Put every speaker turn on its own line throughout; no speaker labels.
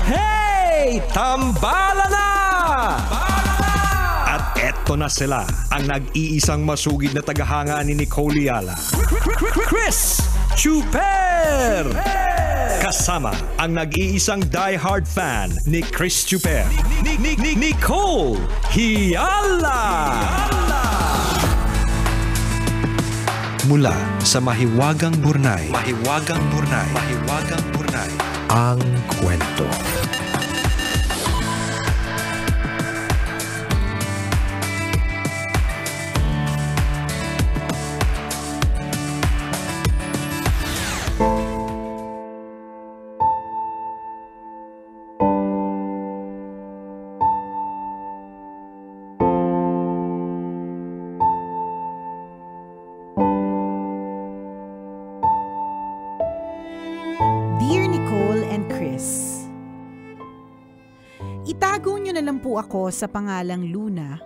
Hey! Tambala na! At eto na sila, ang nag-iisang masugid na tagahanga ni Nicole Yala. Chris Chuper! Kasama ang nag-iisang die-hard fan ni Chris Chuper, Nicole Yala! Mula sa Mahiwagang Burnay, ang kwento.
Itago niyo na lang po ako sa pangalang Luna,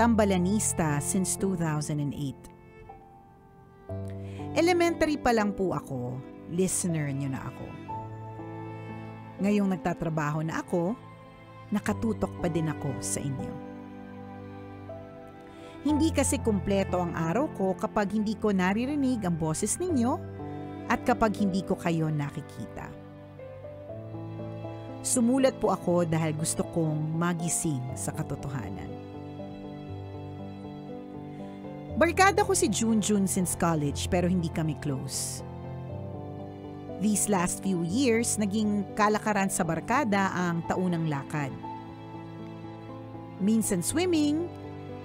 tambalanista since 2008. Elementary pa lang po ako, listener niyo na ako. Ngayong nagtatrabaho na ako, nakatutok pa din ako sa inyo. Hindi kasi kumpleto ang araw ko kapag hindi ko naririnig ang boses ninyo at kapag hindi ko kayo nakikita. Sumulat po ako dahil gusto kong magising sa katotohanan. Barkada ko si Junjun since college pero hindi kami close. These last few years, naging kalakaran sa barkada ang taunang lakad. Minsan swimming,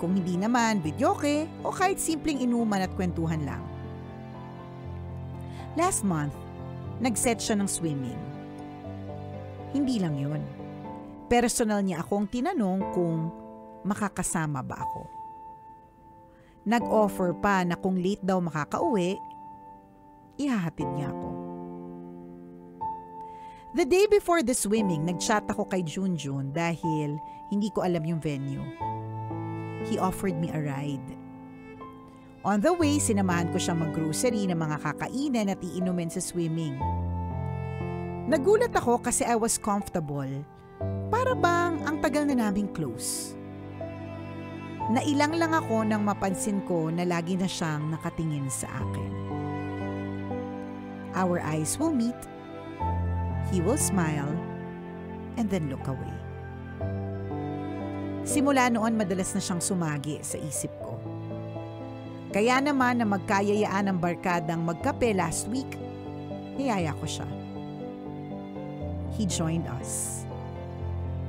kung hindi naman videoke o kahit simpleng inuman at kwentuhan lang. Last month, nag-set siya ng swimming. Hindi lang yun. Personal niya akong tinanong kung makakasama ba ako. Nag-offer pa na kung late daw makakauwi, ihahatid niya ako. The day before the swimming, nag-chat ako kay Junjun dahil hindi ko alam yung venue. He offered me a ride. On the way, sinamahan ko siya mag-grocery ng mga kakainan at iinumin sa swimming. Nagulat ako kasi I was comfortable. Para bang ang tagal na naming close. Nailang lang ako nang mapansin ko na lagi na siyang nakatingin sa akin. Our eyes will meet. He will smile and then look away. Simula noon madalas na siyang sumagi sa isip ko. Kaya naman na magkayayaan ng barkadang magkape last week, niyaya ko siya. He joined us.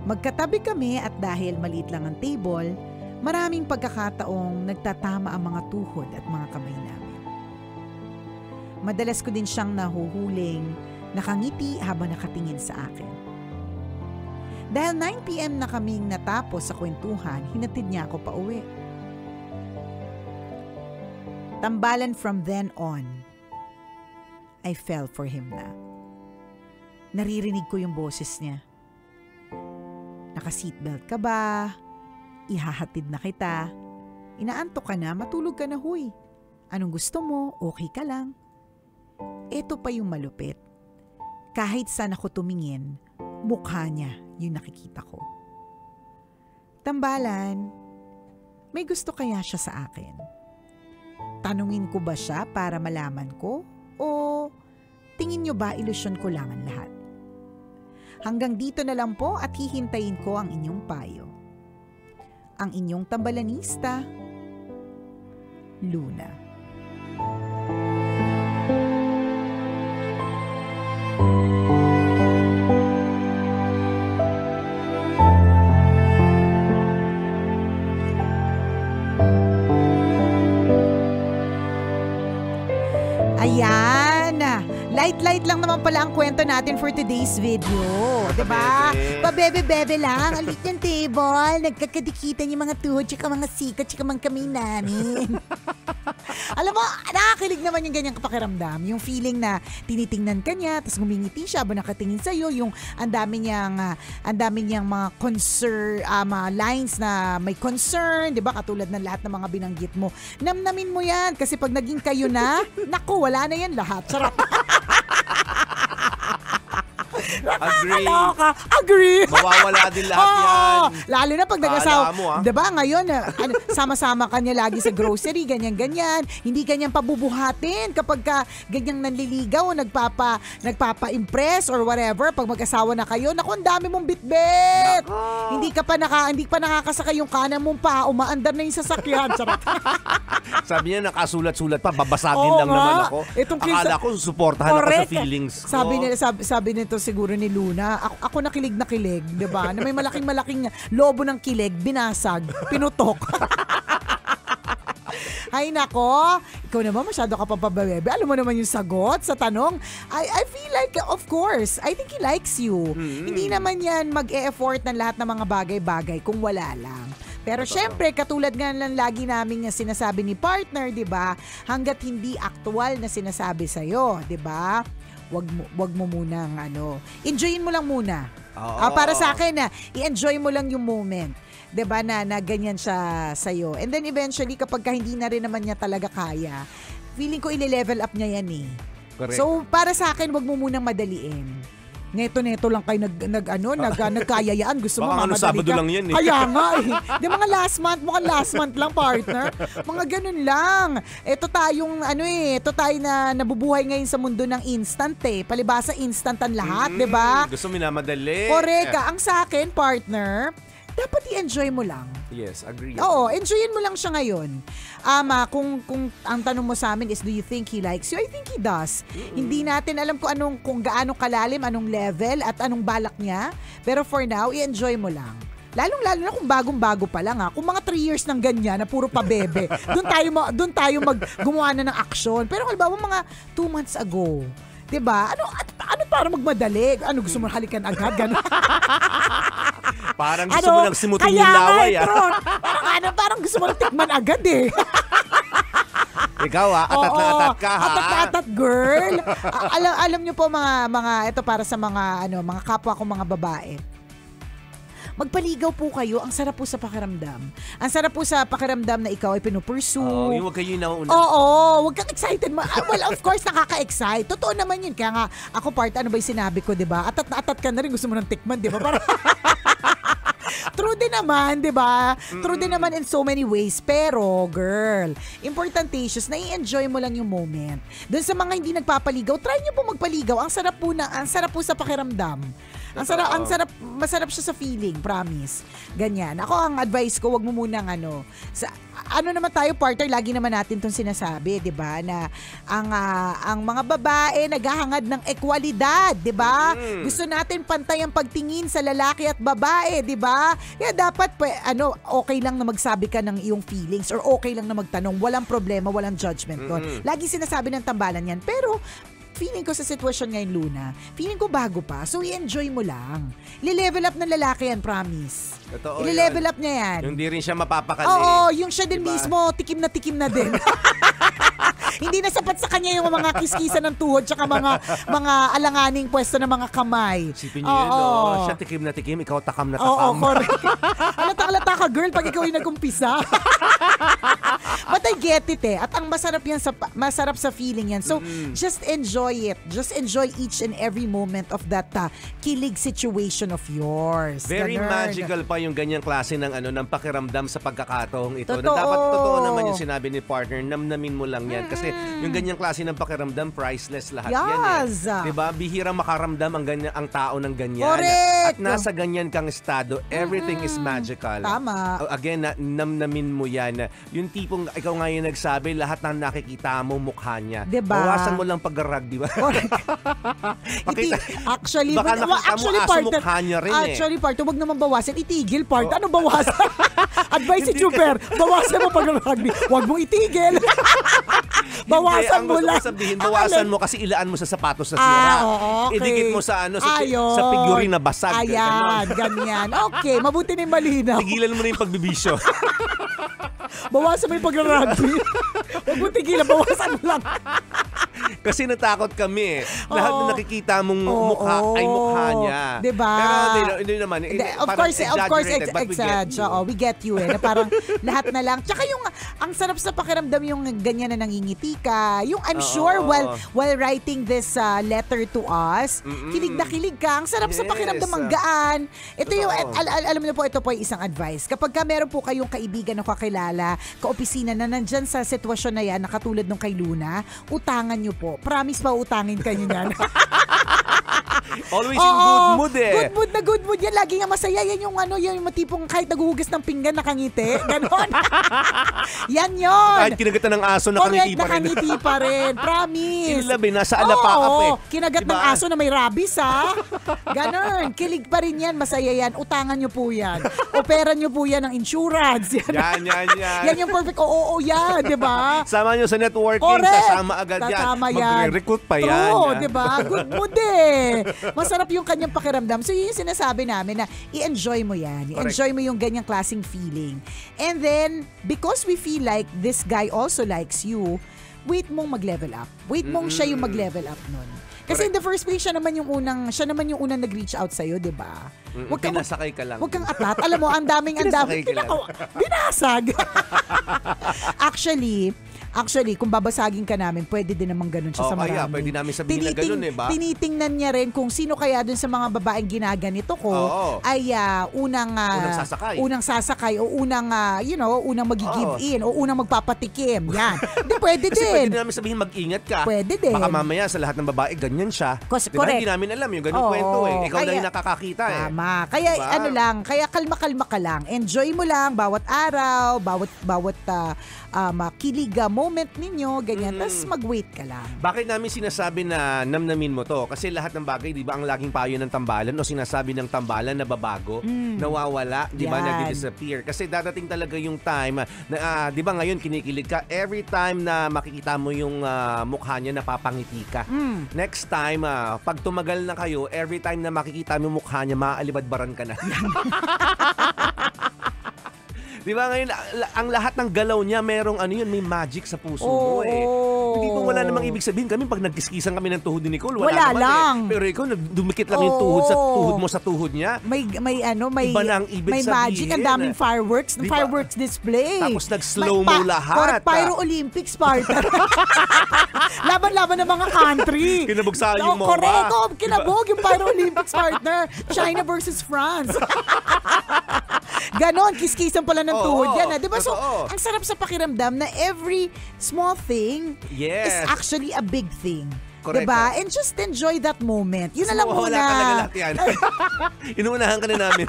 Magkatabi kami at dahil maliit lang ang table, maraming pagkakataong nagtatama ang mga tuhod at mga kamay namin. Madalas ko din siyang nahuhuling, nakangiti habang nakatingin sa akin. Dahil 9 p.m. na kaming natapos sa kwentuhan, hinatid niya ako pauwi. Tambalan from then on, I fell for him na. Naririnig ko yung boses niya. Naka-seatbelt ka ba? Ihahatid na kita. Inaantok ka na, matulog ka na huy. Anong gusto mo? Okay ka lang. Ito pa yung malupit. Kahit saan ako tumingin, mukha niya yung nakikita ko. Tambalan, may gusto kaya siya sa akin? Tanungin ko ba siya para malaman ko? O tingin niyo ba ilusyon ko lang ang lahat? Hanggang dito na lang po at hihintayin ko ang inyong payo. Ang inyong tambalanista, Luna. Ayan! Light-light lang naman pala ang kwento natin for today's video. Diba? Pabebe-bebe lang. Alit yung table. Nagkakadikitan yung mga tuhod, tsaka mga sikat, tsaka mga kamay namin. Alam mo, nakakilig naman yung ganyang pakiramdam. Yung feeling na tinitingnan ka niya, tapos ngumingiti siya habang nakatingin sa'yo. Yung ang dami niyang mga mga lines na may concern. Diba? Katulad ng lahat ng mga binanggit mo. Namnamin mo yan. Kasi pag naging kayo na, naku, wala na yan lahat. Charot.
Agree.
Agree.
Mawawala din lahat yan.
Lalo na pag nag-asawa.
Kala mo,
Diba ngayon, sama-sama ka niya lagi sa grocery, ganyan-ganyan. Hindi ganyan pabubuhatin kapag ka ganyang nanliligaw o nagpapa-impress or whatever. Pag mag-asawa na kayo, naku, ang dami mong bitbit. Hindi pa nakakasakay yung kanan mong pa, umaandar na yung sasakyan. Charot.
Sabi niya, nakasulat-sulat pa, babasagin lang naman ako. Akala ko, susuportahan ako sa feelings ko.
Sabi nito siguro ni Luna, ako nakilig na kilig, di ba? Na may malaking lobo ng kilig, binasag, pinutok. Ay nako, ikaw naman masyado ka pampabebe. Alam mo naman yung sagot sa tanong. I feel like, of course, I think he likes you. Hindi naman yan mag-e-effort ng lahat ng mga bagay-bagay kung wala lang. Pero syempre, katulad nga lang lagi namin yung sinasabi ni partner, di ba? Hanggat hindi actual na sinasabi sa'yo, di ba? Wag mo munang enjoyin mo lang muna. Para sa akin i-enjoy mo lang yung moment. 'Di ba na ganyan siya sa'yo. And then eventually kapag hindi na rin naman niya talaga kaya, feeling ko i-level up niya yan eh.
Correct.
So para sa akin wag mo munang madaliin. Neto lang kayo nagkayayaan. Gusto mo
baka
mamadali
Sabado
ka.
lang yan eh.
Kaya nga eh. Di mga mukhang last month lang partner. Mga ganun lang. Ito tayo na nabubuhay ngayon sa mundo ng instant eh. Palibasa instant ang lahat, di ba?
Gusto minamadali.
Correct. Ang sa akin, partner, dapat i-enjoy mo lang.
Yes, agree.
Oo, enjoyin mo lang siya ngayon. Kung ang tanong mo sa amin is, do you think he likes you? I think he does. Hindi natin alam kung gaano kalalim, anong level, at anong balak niya. Pero for now, i-enjoy mo lang. Lalong-lalo na kung bagong-bago pa lang Kung mga 3 years ng ganyan na puro pabebe, doon tayo gumawa na ng aksyon. Pero halimbawa mga 2 months ago, 'di ba? Ano para magmadali? Ano gusto mo halikan agad ganun?
Parang gusto mo nang simutin yung laway.
Parang gusto mo nang tikman agad eh.
Ikaw atat na atat ka ha.
Atat na atat girl. Alam niyo po mga ito para sa mga kapwa ko mga babae. Magpaligaw po kayo. Ang sarap po sa pakiramdam. Ang sarap po sa pakiramdam na ikaw ay pinupursue.
Yung wag kayo nauuna.
Oo, wag kang excited. Well, of course, nakaka-excite. Totoo naman yun. Kaya nga, ako ano ba yung sinabi ko, di ba? Atat na atat ka na rin. Gusto mo ng tikman, di ba? True din naman, di ba? True din naman in so many ways. Pero, girl, importantatious, na-i-enjoy mo lang yung moment. Doon sa mga hindi nagpapaligaw, try nyo po magpaligaw. Ang sarap po sa pakiramdam. Masarap siya sa feeling, promise. Ganyan. Ako ang advice ko, wag mo munang naman tayo partner, lagi naman natin tong sinasabi, 'di ba? Na ang mga babae naghahangad ng ekwalidad, 'di ba? Gusto natin pantay ang pagtingin sa lalaki at babae, 'di ba? Kaya dapat okay lang na magsabi ka ng iyong feelings or okay lang na magtanong, walang problema, walang judgment doon. Lagi sinasabi ng tambalan 'yan, pero feeling ko sa sitwasyon ngayon, Luna, feeling ko bago pa, so i-enjoy mo lang. I-level up ng lalaki yan, promise.
Totoo
I-level up niya yan.
Yung di rin siya mapapakali.
Oo, yung siya din mismo, tikim na din. Hindi na sapat sa kanya yung mga kiskisa ng tuhod tsaka mga alanganing pwesto ng mga kamay.
Sipin niyo yun, siya tikim na tikim, ikaw takam na takam.
Oo, correct. Halata ka, girl, pag ikaw yung nag-umpisa. But I get it eh. At ang masarap sa feeling yan. So, just enjoy it. Just enjoy each and every moment of that kilig situation of yours.
Very
Ganun.
magical pa yung ganyang klase ng pakiramdam sa pagkakataong ito.
Totoo.
Na dapat totoo naman yung sinabi ni partner, namnamin mo lang yan. Kasi yung ganyang klase ng pakiramdam, priceless lahat yan eh. Diba? Bihirang makaramdam ang tao ng ganyan.
Correct.
At nasa ganyan kang estado, everything is magical.
Tama.
Again, namnamin mo yan. Yung tipong, ikaw nga yung nagsabi, lahat ng nakikita mo, mukha niya.
Diba?
Bawasan mo lang pag-rag, diba?
Actually,
baka nakita mo mukha niya rin
Actually, partner, wag naman bawasan. Itigil, partner. Ano bawasan? Advice si Chuper, bawasan mo pag-rugby. Wag mo itigil. Bawasan mo lang.
Bawasan mo kasi ilaan mo sa sapatos na sira.
Okay.
Idikit mo sa sa figurine na basag.
Ayan, ganyan. Okay, mabuti na yung malinaw.
Tigilan mo na yung pagbibisyo.
Bawasan mo yung pag-rugby. Huwag mo tigilan, bawasan mo lang.
Kasi natakot kami. Lahat na nakikita mong mukha ay mukha niya.
Diba?
Pero hindi naman.
Of course, we get you na parang lahat na lang. Tsaka yung, ang sarap sa pakiramdam yung ganyan na nangingiti ka. Yung I'm sure while writing this letter to us, kilig na kilig ka. Ang sarap sa pakiramdam, ang gaan. Ito yung, alam niyo po, ito po ay isang advice. Kapag meron po kayong kaibigan o kakilala, kaopisina na nandyan sa sitwasyon na yan, na katulad nung kay Luna, utangan niyo po. Promise pa, utangin kayo niyan.
Always in good mood eh.
Good mood yan. Lagi nga masaya. Yan yung yung matipong kahit naguhugas ng pinggan, nakangiti. Ganon. Yan yun.
Kahit kinagatan ng aso, nakangiti pa rin.
Nakangiti pa rin. Promise.
Ilabi, nasa alapakap eh.
Kinagat ng aso na may rabies ha. Ganon. Kilig pa rin yan. Masaya yan. Utangan nyo po yan. Operan nyo po yan ng insurance.
Yan.
Yan yung perfect. Oo, yan. Diba?
Sama nyo sa networking.
Correct.
Sasama agad yan. Magre-recruit pa yan.
True, diba? Good mood eh. Masarap yung kanyang pakiramdam. So yun yung sinasabi namin na i-enjoy mo yan. I-enjoy mo yung ganyang klaseng feeling. And then, because we feel like this guy also likes you, wait mong mag-level up. Wait mong siya yung mag-level up nun. Kasi in the first place, siya naman yung unang nag-reach out sa'yo, di ba?
Pinasakay ka lang.
Huwag kang atat. Alam mo, ang daming binasag. Actually, kung babasagin ka namin, pwede din namang ganun siya sa marami.
Pwede namin sabihin na ganun ba?
Tinitingnan niya rin kung sino kaya dun sa mga babaeng ginaganito ko ay unang sasakay o unang magi-give in o unang magpapatikim. Yan. Di pwede din.
Kasi pwede namin sabihin mag-ingat ka.
Pwede din.
Baka mamaya sa lahat ng babae, ganyan siya.
Correct.
Hindi namin alam yung ganun kwento eh. Ikaw lang yung nakakakita eh.
Tama. Kaya kaya kalma-kalma ka lang. Enjoy mo lang bawat araw, bawat kilig moment ninyo, ganyan. Tapos mag-wait ka lang.
Bakit namin sinasabi na namnamin mo to? Kasi lahat ng bagay, di ba, ang laging payo ng tambalan o sinasabi ng tambalan na babago, nawawala, di ba, nag-disappear. Kasi dadating talaga yung time na, di ba, ngayon kinikilig ka, every time na makikita mo yung mukha niya, napapangiti ka. Next time, pag tumagal na kayo, every time na makikita mo yung mukha niya, maaalibadbaran ka na. Di ba ngayon, ang lahat ng galaw niya, merong may magic sa puso mo eh. Hindi ba wala namang ibig sabihin kami pag nagkiskisan kami ng tuhod ni Nicole? Wala
lang.
Pero ikaw, dumikit lang yung tuhod sa tuhod mo sa tuhod niya.
Iba na ang ibig sabihin. May magic, ang daming fireworks, diba? Fireworks display.
Tapos nag-slow mo lahat.
Pyro Olympics, partner. Laban-laban ng mga country.
Kinabog sa yung MOA.
Correct, kinabog yung Pyro Olympics, partner. China versus France. Ganon, kiskisan pala ng tuhod yan. Diba? So, ang sarap sa pakiramdam na every small thing is actually a big thing. Correct. Diba? And just enjoy that moment. Yun na lang muna.
Wala talaga lahat yan. Inuunahan ka na namin.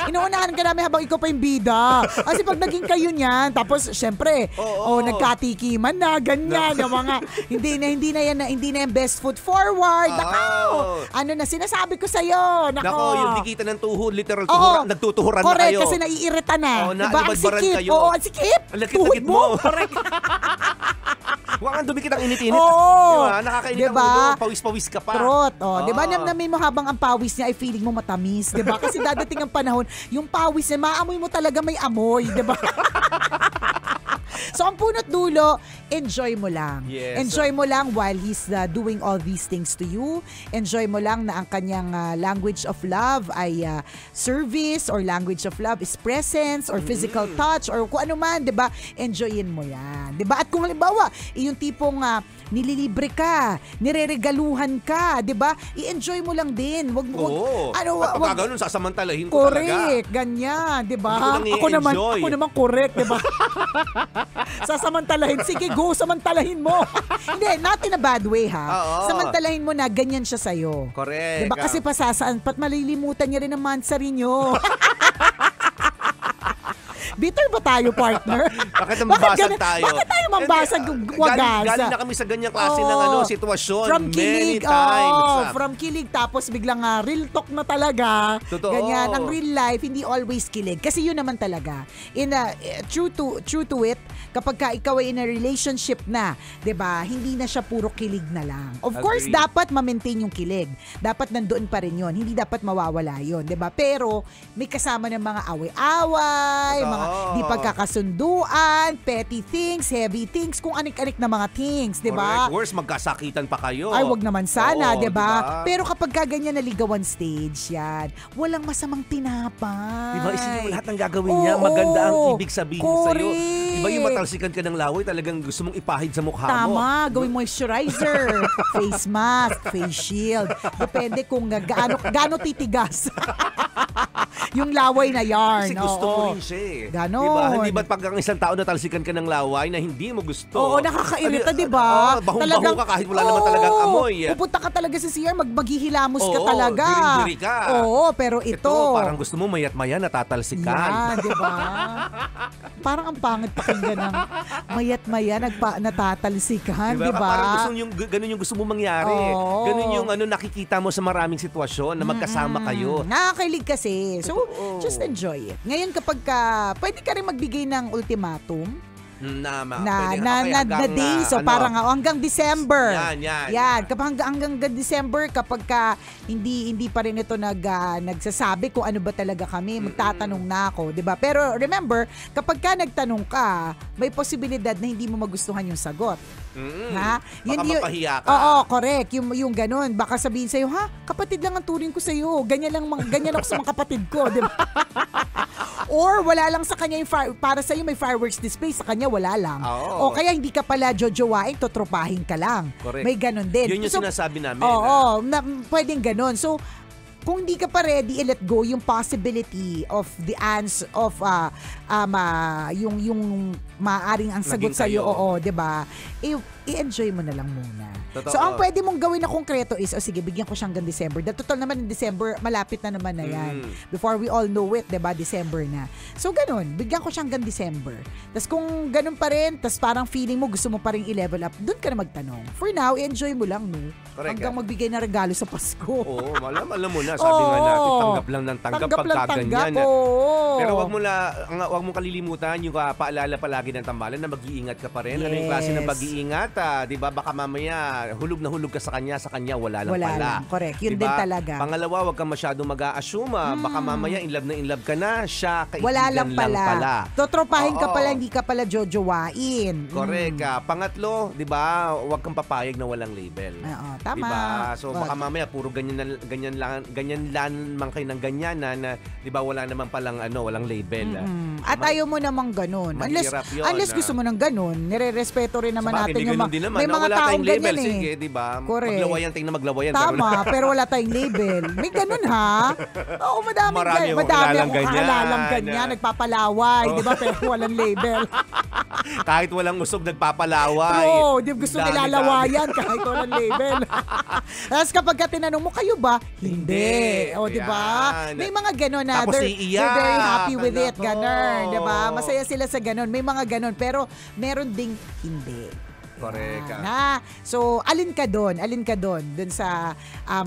Inuunahan ka namin habang ikaw pa yung bida. Kasi pag naging kayo niyan, tapos syempre, nagkatikiman na, ganyan, yung mga, hindi na yan best foot forward. Nako, sinasabi ko sa'yo.
Nako, yung dikitan ng tuhod, literal nagtutuhuran
na
kayo.
Correct, kasi naiirita na.
Diba? Ang sikip.
Ang sikip. Tuhod mo. Correct.
Huwag kang dumikit ang init-init.
Diba?
Nakakainit ang ulo. Pawis-pawis ka pa.
Trot. Diba? Namnamin mo habang ang pawis niya ay feeling mo matamis. Diba? Kasi dadating ang panahon, yung pawis niya, maamoy mo talaga may amoy. Diba? So, ang punot dulo, enjoy mo lang.
Yes.
Enjoy mo lang while he's doing all these things to you. Enjoy mo lang na ang kanyang language of love ay service, or language of love is presence or physical touch or kung ano man, 'di ba? Enjoyin mo 'yan. 'Di ba? At kung halimbawa, yung tipong nililibre ka, nireregaluhan ka, 'di ba? I-enjoy mo lang din. Wag
pag ganoon sasamantalahin ko talaga.
Correct, ganyan, 'di ba? Ako naman correct, 'di ba? Sasamantalahin. Sige, go, samantalahin mo. Hindi, not in a bad way, ha? Samantalahin mo na ganyan siya sa'yo.
Correct.
Diba? Kasi pat malilimutan niya rin ang mansari niyo. Bitter ba tayo, partner?
Bakit mambasag tayo?
Bakit tayo mambasag wagas?
Galing na kami sa ganyang klase ng sitwasyon.
From kilig,
many times.
From kilig, tapos biglang real talk na talaga.
Totoo.
Ganyan. Ang real life, hindi always kilig. Kasi yun naman talaga. True to it, kapag ikaw ay in a relationship na, 'di ba? Hindi na siya puro kilig na lang. Of course, dapat ma-maintain yung kilig. Dapat nandoon pa rin 'yon. Hindi dapat mawawala 'yon, 'di ba? Pero may kasama ng mga away-away, mga
Oo.
Di pagkakasunduan, petty things, heavy things, kung anik-anik na mga things, di ba?
Correct. Worse, magkasakitan pa kayo.
Ay, wag naman sana,
Oo,
di ba?
diba?
Pero kapag ganyan na ligawan stage, yan, walang masamang tinapay.
Diba, isipin mo lahat ng gagawin niya, maganda ang ibig sabihin sa'yo. Diba yung matalsikan ka ng laway, talagang gusto mong ipahid sa mukha mo.
Tama, gawing moisturizer, face mask, face shield. Depende kung gaano titigas. Yung laway na yarn.
Kasi gusto mo
Oo.
rin siya eh.
Ganon.
Diba? Hindi ba't pag ang isang tao natalsikan ka ng laway na hindi mo gusto?
Oo, nakakairita, di ba?
Bahong-baho ka kahit wala naman talagang amoy.
Pupunta ka talaga sa CR, maghihilamos ka
Oo,
talaga.
diri-diri ka.
Oo, pero ito.
Parang gusto mo mayat-maya natatalsikan.
Yan, di ba? Parang ang pangit pakinggan ng mayat-maya natatalsikan, di ba?
Parang ganun yung gusto mo mangyari.
Oo.
Ganun yung nakikita mo sa maraming sitwasyon na magkasama kayo.
Nakakailig kasi. So,
Totoo.
just enjoy it. Ngayon kapag pwede ka rin magbigay ng ultimatum na days. So parang hanggang December.
Yan.
Kapag hanggang December, kapag hindi pa rin ito nagsasabi kung ano ba talaga kami, magtatanong na ako, 'di ba? Pero remember, kapag ka nagtanong ka, may posibilidad na hindi mo magustuhan yung sagot. Ha?
Baka mapahiya ka.
Oo, correct. Yung ganun. Baka sabihin sa'yo, ha? Kapatid lang ang turing ko sa'yo. Ganyan ako sa mga kapatid ko. Di ba? Or wala lang sa kanya para sa'yo may fireworks display. Sa kanya wala lang.
Oo.
O kaya hindi ka pala jojowain, totropahin ka lang.
Correct.
May ganun din.
Yun yung sinasabi namin.
Oo. Pwedeng ganun. So, kung hindi ka pa ready, i-let go yung possibility of the answer of yung maaring ang sagot sa iyo, oo, 'di ba? I-enjoy mo na lang muna.
Totoo.
So ang pwede mong gawin na konkreto is, sige, bigyan ko siyang hanggang December. Total naman in December, malapit na naman na yan. Before we all know it, 'di ba? December na. So ganun, bigyan ko siyang hanggang December. Tapos kung ganun pa rin, tapos parang feeling mo gusto mo pa rin i-level up, doon ka na magtanong. For now, i-enjoy mo lang, no?
Correct,
Hanggang magbigay na regalo sa Pasko.
Oo, alam mo na, sabi nga natin, tanggap lang ng tanggap pagkaganyan. Pero wag mo kalilimutan yung paalala palagi ng tambalan na mag-iingat ka pa rin. Ano yung klase ng pag-iingat? 'Di ba? Baka mamaya hulog na hulog ka sa kanya wala lang pala.
Lang, correct. Yun
diba?
din talaga.
Pangalawa, wag kang masyadong mag-a-assume. Baka mamaya in love ka na, siya kaibigan
wala lang pala. Totropahin ka pala, hindi ka pala jojowain.
Correct. Pangatlo, 'di ba? Wag kang papayag na walang label.
Oo, tama.
Diba? So baka mamaya puro ganyan lang man kayo ng ganyanan na 'di ba wala naman palang walang label.
At ayaw mo namang ganun. Unless gusto mo ng ganun, nirerespeto rin naman natin yung may mga taong ganyan eh.
Sige, 'di ba?
Correct.
Maglawayan tingnan maglawayan.
Tama, pero wala tayong label. May ganun ha. Oo,
Marami
akong kakalalang ganyan, nagpapalaway, 'di ba? Pero walang label.
Kahit walang usog nagpapalaway.
Oo, di gusto nilalawayan kahit walang label. Tapos kapag tinanong mo, kayo ba? Hindi. O, di ba? May mga ganon na
Tapos
they're very happy with it. Ganon, di ba? Masaya sila sa ganon. May mga ganon. Pero meron ding hindi.
Correct.
So, alin ka doon? Doon sa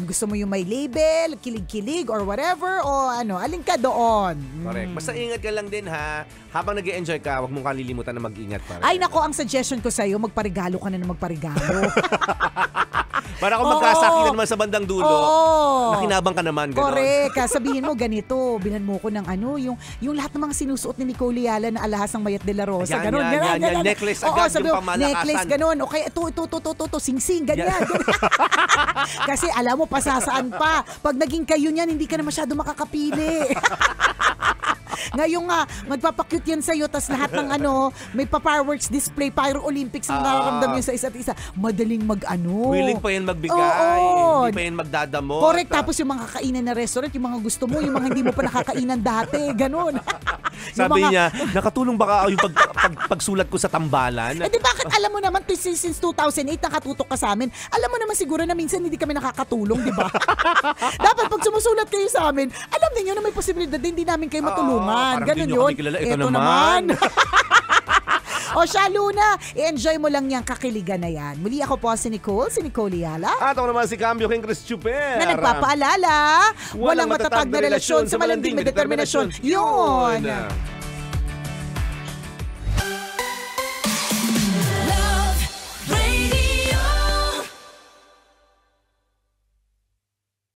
gusto mo yung may label, kilig-kilig or whatever, o alin ka doon?
Correct. Basta ingat ka lang din ha. Habang nag-e-enjoy ka, huwag mong kalilimutan na mag-ingat pa rin.
Ay nako, ang suggestion ko sa'yo, magparigalo ka na magparigalo.
Para kung magkasakitan naman sa bandang dulo, nakinabang ka naman. Ganon.
Correct. Sabihin mo, ganito, bilhan mo ko ng yung lahat ng mga sinusuot ni Nicole Yala na alahas ng Mayat de la Rosa. Ganon.
Necklace agad, yung pamalakasan.
Necklace, ganon. Okay, ito, sing-sing, ganyan. Kasi alam mo, pasasaan pa. Pag naging kayo niyan, hindi ka na masyado makakapili. Ngayon nga, magpapakyut yan sa'yo, tas lahat ng may pa-fireworks display, Pyro Olympics ang nararamdam yun sa isa't isa. Madaling
Willing pa yan magbigay, hindi pa yan magdadamot.
Correct, tapos yung mga kakainan na restaurant, yung mga gusto mo, yung mga hindi mo pa nakakainan dati, ganun.
Sabi niya, nakatulong baka yung pagsulat ko sa tambalan?
Eh di bakit alam mo naman, since 2008 nakatutok ka sa amin, alam mo naman siguro na minsan hindi kami nakakatulong, di ba? Dapat pag sumusulat kayo sa amin, alam niyo na may posibilidad na hindi namin kayo matulungan. Ganun yun.
Ito naman.
O siya, Luna, i-enjoy mo lang yung kakiligan na yan. Muli ako po si Nicole Yala.
At ako naman si Cambio King Chris Chuper.
Na nagpapaalala, walang matatag na relasyon sa malanding na determinasyon. Yun!